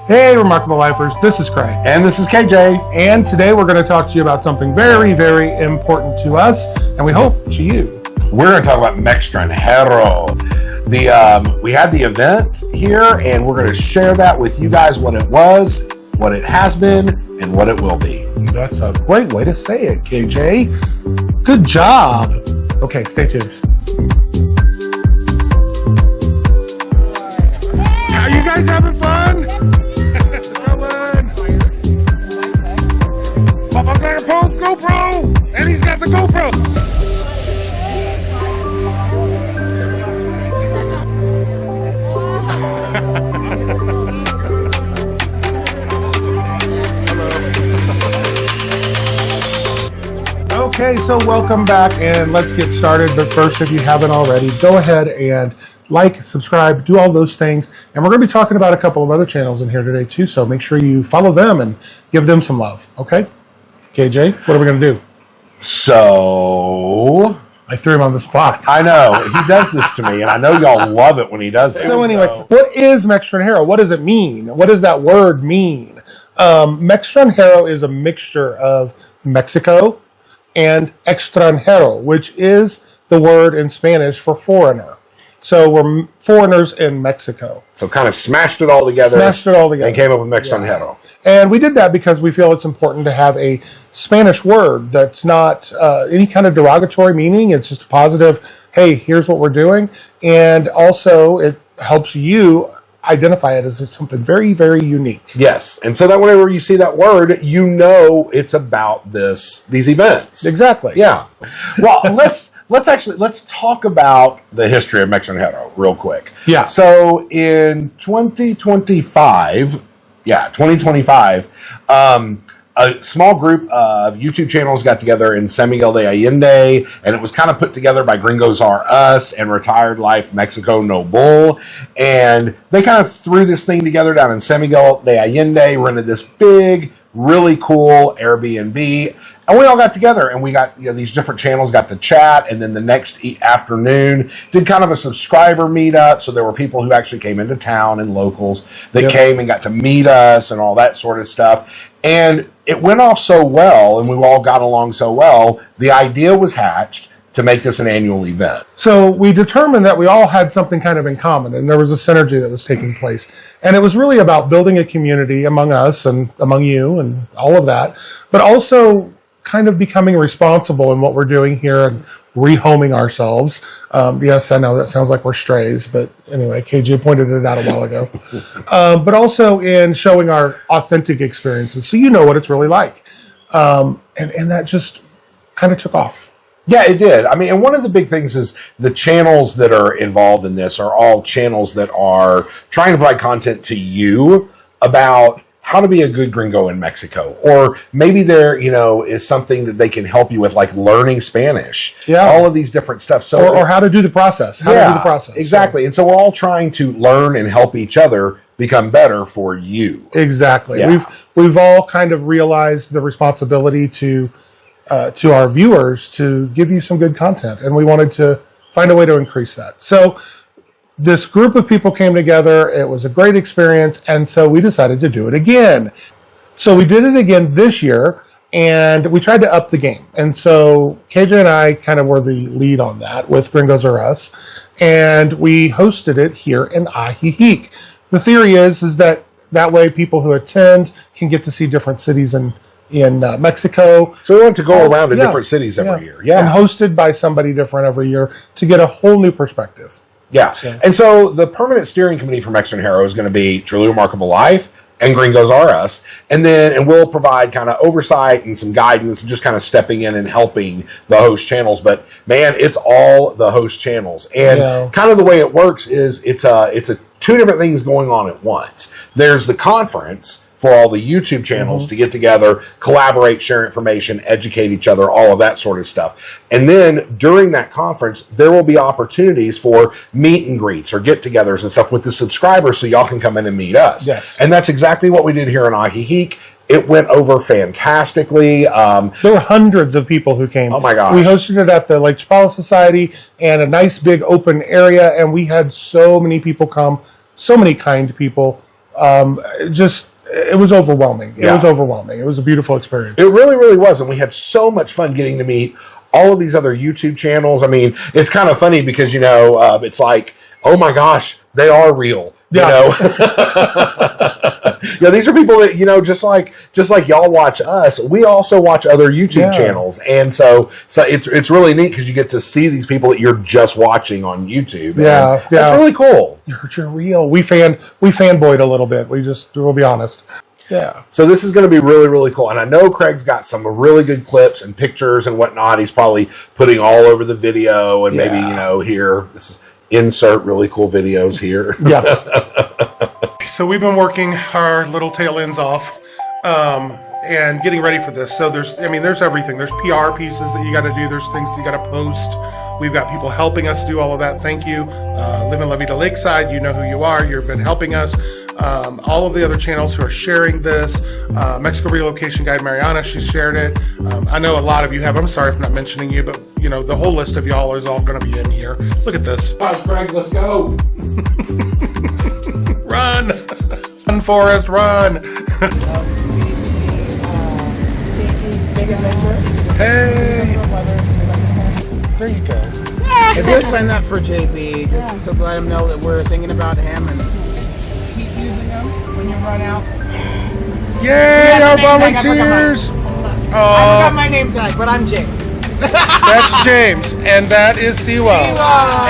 Hey, Remarkable Lifers, this is Craig. And this is KJ. And today we're going to talk to you about something very, very important to us, and we hope to you. We're going to talk about Mextranjero. We had the event here, and we're going to share that with you guys, what it was, what it has been, and what it will be. That's a great way to say it, KJ. Good job. Okay, stay tuned. Are you guys having fun? Papa's got a GoPro, and he's got the GoPro. Okay, so welcome back, and let's get started. But first, if you haven't already, go ahead and like, subscribe, do all those things. And we're going to be talking about a couple of other channels in here today too, so make sure you follow them and give them some love, okay? KJ, what are we going to do? So... I threw him on the spot. I know. He does this to me, and I know y'all love it when he does it. So anyway, what is Mextranjero? What does it mean? What does that word mean? Mextranjero is a mixture of Mexico and extranjero, which is the word in Spanish for foreigner. So we're foreigners in Mexico. So kind of smashed it all together. And came up with Mextranjero. Yeah. And we did that because we feel it's important to have a Spanish word that's not any kind of derogatory meaning. It's just a positive, hey, here's what we're doing. And also it helps you identify it as something very, very unique. Yes. And so that whenever you see that word, you know it's about these events. Exactly. Yeah. Well, let's talk about the history of Mextranjero real quick. Yeah. So in 2025, a small group of YouTube channels got together in San Miguel de Allende, and it was kind of put together by Gringos R Us and Retired Life Mexico No Bull. And they kind of threw this thing together down in San Miguel de Allende, rented this big, really cool Airbnb. And we all got together, and we got these different channels got to chat, and then the next afternoon did kind of a subscriber meetup. So there were people who actually came into town and locals that came and got to meet us and all that sort of stuff. And it went off so well, and we all got along so well, the idea was hatched to make this an annual event. So we determined that we all had something kind of in common, and there was a synergy that was taking place. And it was really about building a community among us and among you and all of that, but also kind of becoming responsible in what we're doing here and rehoming ourselves. Yes, I know that sounds like we're strays, but anyway, KJ pointed it out a while ago. But also in showing our authentic experiences, so you know what it's really like. And that just kind of took off. Yeah, it did. I mean, and one of the big things is the channels that are involved in this are all channels that are trying to provide content to you about how to be a good gringo in Mexico. Or maybe there, is something that they can help you with, like learning Spanish. Yeah. All of these different stuff. So, or how to do the process. Exactly. So. And so we're all trying to learn and help each other become better for you. Exactly. Yeah. We've all kind of realized the responsibility to our viewers to give you some good content. And we wanted to find a way to increase that. So this group of people came together. It was a great experience, and so we decided to do it again. So we did it again this year, and we tried to up the game. And so KJ and I kind of were the lead on that with Gringos R Us, and we hosted it here in Ajijic. The theory is that way people who attend can get to see different cities in Mexico. So we want to go around to different cities every year. Yeah. And hosted by somebody different every year to get a whole new perspective. Yeah. And so the permanent steering committee for Mextranjero is going to be Truly Remarkable Life and Gringos R Us. And we'll provide kind of oversight and some guidance, just kind of stepping in and helping the host channels. But man, it's all the host channels. And kind of the way it works is it's two different things going on at once. There's the conference for all the YouTube channels to get together, collaborate, share information, educate each other, all of that sort of stuff. And then during that conference, there will be opportunities for meet and greets or get-togethers and stuff with the subscribers so y'all can come in and meet us. Yes. And that's exactly what we did here in Ajijic. It went over fantastically. There were hundreds of people who came. Oh my gosh. We hosted it at the Lake Chapala Society and a nice big open area, and we had so many people come, so many kind people. It was overwhelming. It was overwhelming. It was a beautiful experience. It really, really was. And we had so much fun getting to meet all of these other YouTube channels. I mean, it's kind of funny because, it's like, oh my gosh, they are real. Yeah. These are people that, just like y'all watch us, we also watch other YouTube channels. And so it's really neat because you get to see these people that you're just watching on YouTube. Yeah. That's really cool. You're real. We fanboyed a little bit. We'll be honest. Yeah. So this is going to be really, really cool. And I know Craig's got some really good clips and pictures and whatnot. He's probably putting all over the video and maybe, here, this is insert really cool videos here. Yeah. So we've been working our little tail ends off and getting ready for this. So there's everything. There's PR pieces that you got to do. There's things that you got to post. We've got people helping us do all of that. Thank you. Live in La Vida Lakeside. You know who you are. You've been helping us. All of the other channels who are sharing this. Mexico Relocation Guide Mariana, she shared it. I know a lot of you have. I'm sorry if I'm not mentioning you, but the whole list of y'all is all going to be in here. Look at this. Guys, Greg, let's go. Run! Run, Forrest, run! Hey! There you go. If you sign up for JB, just to let him know that we're thinking about him and keep using them when you run out. Yay, our volunteers! I forgot my name tag, but I'm James. That's James, and that is Siwa.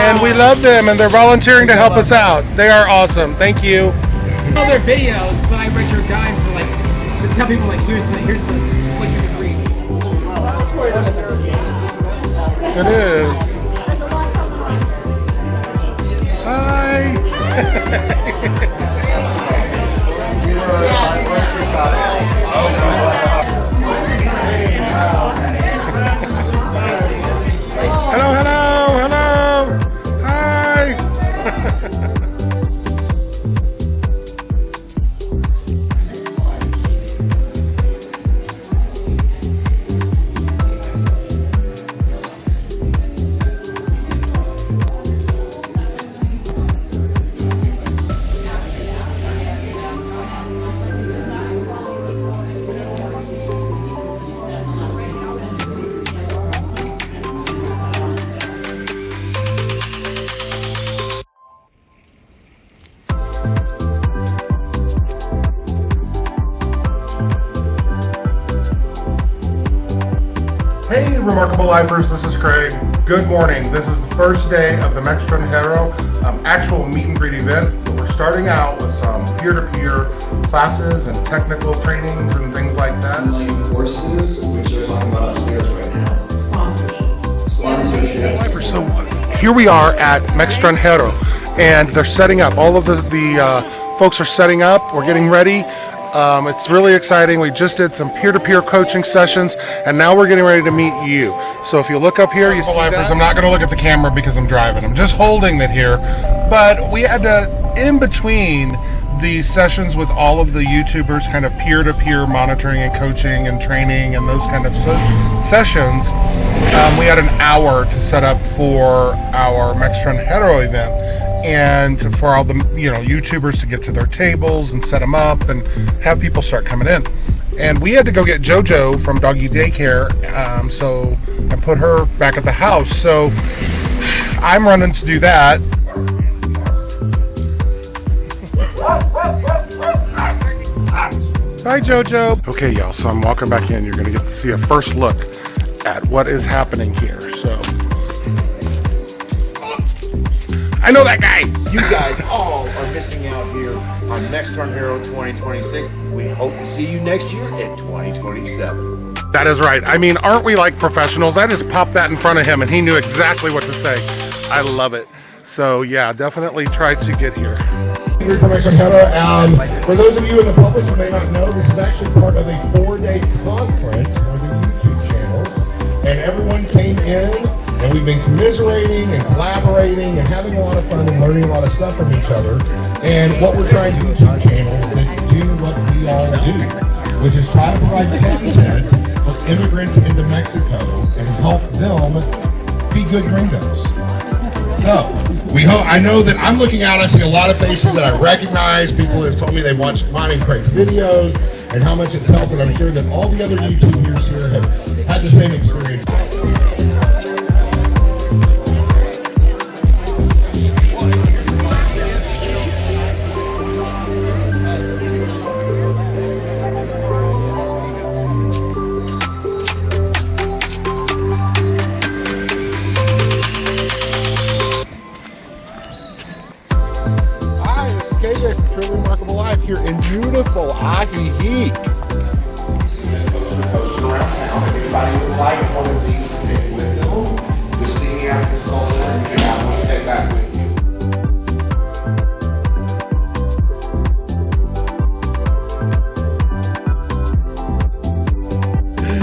And we love them, and they're volunteering to help us out. They are awesome. Thank you. I know their videos, but I read your guide for to tell people here's the what you can read. That's where it is. Hi. Hello. Hi. Hey, Remarkable Lifers, this is Craig. Good morning. This is the first day of the Mextranjero actual meet and greet event. But we're starting out with some peer-to-peer classes and technical trainings and things like that. Online courses, which we're talking about upstairs right now. Sponsorships. So here we are at Mextranjero, and they're setting up. All of the folks are setting up. We're getting ready. It's really exciting. We just did some peer-to-peer coaching sessions, and now we're getting ready to meet you. So if you look up here, you see that. I'm not going to look at the camera because I'm driving. I'm just holding it here. But we had to, in between the sessions with all of the YouTubers, kind of peer-to-peer monitoring and coaching and training and those kind of sessions, we had an hour to set up for our Mextranjero event. And for all the YouTubers to get to their tables and set them up and have people start coming in. And we had to go get JoJo from doggy daycare, and put her back at the house. So I'm running to do that. Bye, JoJo. Okay, y'all. So I'm walking back in. You're going to get to see a first look at what is happening here. So. I know that guy. You guys all are missing out here on Mextranjero 2026. We hope to see you next year in 2027. That is right. I mean, aren't we like professionals? I just popped that in front of him and he knew exactly what to say. I love it. So yeah, definitely try to get here. Here from Mextranjero, and for those of you in the public who may not know, this is actually part of a 4-day conference for the YouTube channels, and everyone came in. And we've been commiserating and collaborating and having a lot of fun and learning a lot of stuff from each other. And what we're trying to do YouTube channels that do what we all do, which is try to provide content for immigrants into Mexico and help them be good gringos. So, I know that I'm looking out, I see a lot of faces that I recognize, people that have told me they watched mine and Craig's videos, and how much it's helped, and I'm sure that all the other YouTubers here have had the same experience. Hi, this is KJ from Truly Remarkable Life here in beautiful Ajijic. Post around town. If anybody would like one of these to take with them, just see me at the sculpture and you can have one to take back with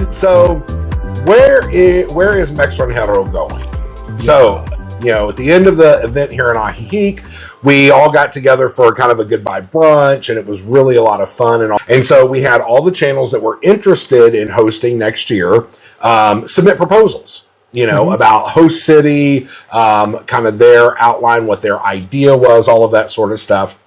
you. So, where is Mextranjero going? So, at the end of the event here in Ajijic, we all got together for kind of a goodbye brunch, and it was really a lot of fun. And so we had all the channels that were interested in hosting next year submit proposals, about host city, kind of their outline, what their idea was, all of that sort of stuff.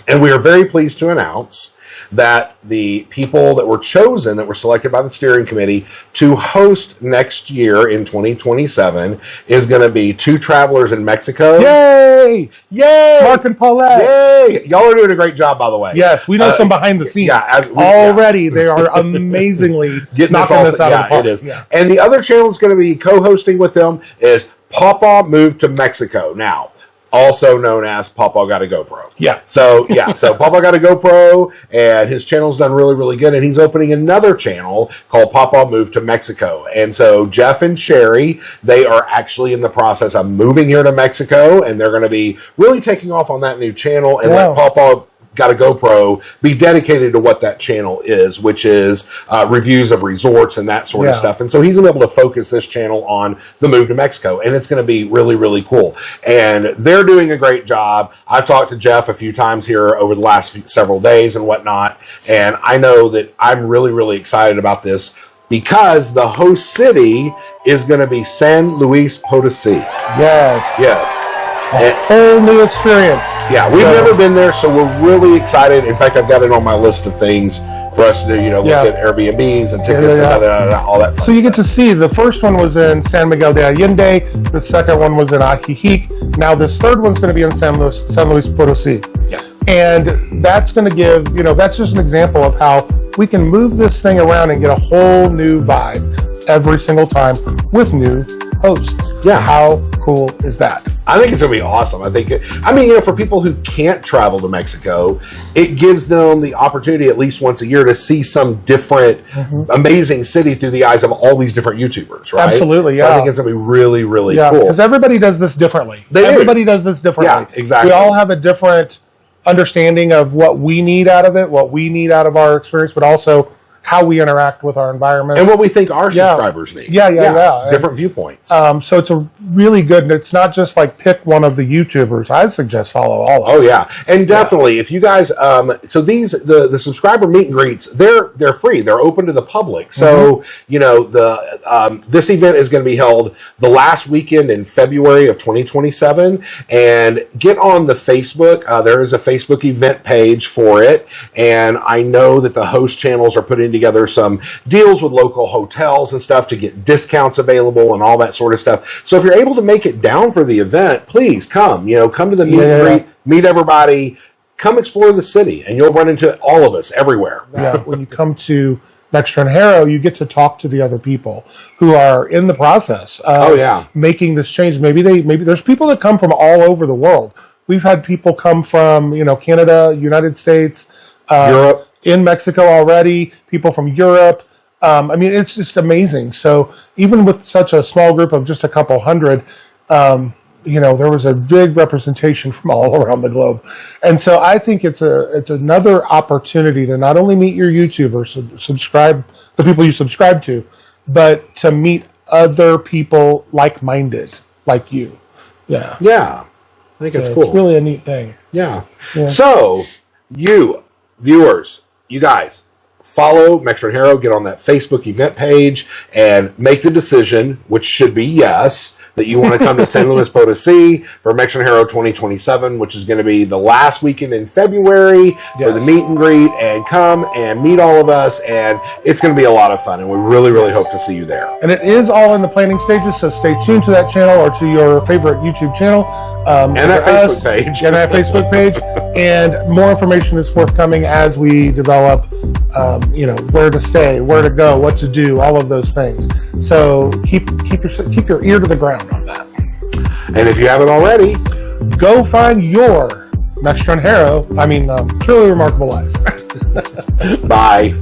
And we are very pleased to announce that the people that were chosen, that were selected by the steering committee to host next year in 2027 is going to be two travelers in Mexico. Yay! Yay! Mark and Paulette. Yay! Y'all are doing a great job, by the way. Yes, we know some behind the scenes. Already, they are amazingly knocking this out of the park. It is. Yeah. And the other channel that's going to be co-hosting with them is Papa Moved to Mexico. Now, also known as Papa Got a GoPro. Yeah. So Papa Got a GoPro, and his channel's done really, really good. And he's opening another channel called Papa Moved to Mexico. And so Jeff and Sherry, they are actually in the process of moving here to Mexico, and they're going to be really taking off on that new channel and let Papa Got a GoPro be dedicated to what that channel is, which is reviews of resorts and that sort of stuff. And so he's going to be able to focus this channel on the move to Mexico, and it's going to be really, really cool. And they're doing a great job. I've talked to Jeff a few times here over the last several days and whatnot, and I know that I'm really, really excited about this because the host city is going to be San Luis Potosí. Yes. Yes. A whole new experience. Yeah, we've never been there, so we're really excited. In fact, I've got it on my list of things for us to do, look at Airbnbs and tickets and all that fun So you stuff. get to see, the first one was in San Miguel de Allende, the second one was in Ajijic, now this third one's going to be in San Luis Potosí. Yeah. And that's going to give, that's just an example of how we can move this thing around and get a whole new vibe every single time with new hosts. Yeah. How cool is that? I think it's going to be awesome. For people who can't travel to Mexico, it gives them the opportunity at least once a year to see some different, amazing city through the eyes of all these different YouTubers, right? Absolutely, So I think it's going to be really, really cool. Because everybody does this differently. Everybody does this differently. Yeah, exactly. We all have a different understanding of what we need out of it, what we need out of our experience, but also how we interact with our environment. And what we think our subscribers need. Yeah. Different viewpoints. So it's a really good, and it's not just like pick one of the YouTubers. I'd suggest follow all of them. Oh yeah. And definitely if you guys, so the subscriber meet and greets, they're free. They're open to the public. So, this event is going to be held the last weekend in February of 2027, and get on the Facebook. There is a Facebook event page for it. And I know that the host channels are putting together some deals with local hotels and stuff to get discounts available and all that sort of stuff. So if you're able to make it down for the event, please come. Come to the meet and greet, meet everybody, come explore the city, and you'll run into all of us everywhere. Yeah, when you come to Mextranjero, you get to talk to the other people who are in the process of making this change. Maybe there's people that come from all over the world. We've had people come from Canada, United States, Europe. In Mexico already, people from Europe. It's just amazing. So even with such a small group of just a couple hundred, there was a big representation from all around the globe. And so I think it's another opportunity to not only meet your YouTubers, subscribe, the people you subscribe to, but to meet other people like-minded, like you. Yeah. Yeah. I think it's cool. It's really a neat thing. Yeah. So, you viewers, you guys, follow Mextranjero, get on that Facebook event page, and make the decision, which should be yes, that you want to come to San Luis Potosí for Mextranjero 2027, which is going to be the last weekend in February for the meet and greet, and come and meet all of us. And it's going to be a lot of fun. And we really, really hope to see you there. And it is all in the planning stages, so stay tuned to that channel or to your favorite YouTube channel. And that Facebook page. And that Facebook page. And more information is forthcoming as we develop, where to stay, where to go, what to do, all of those things. So keep your ear to the ground on that. And if you haven't already, go find your Mextranjero, truly remarkable life. bye.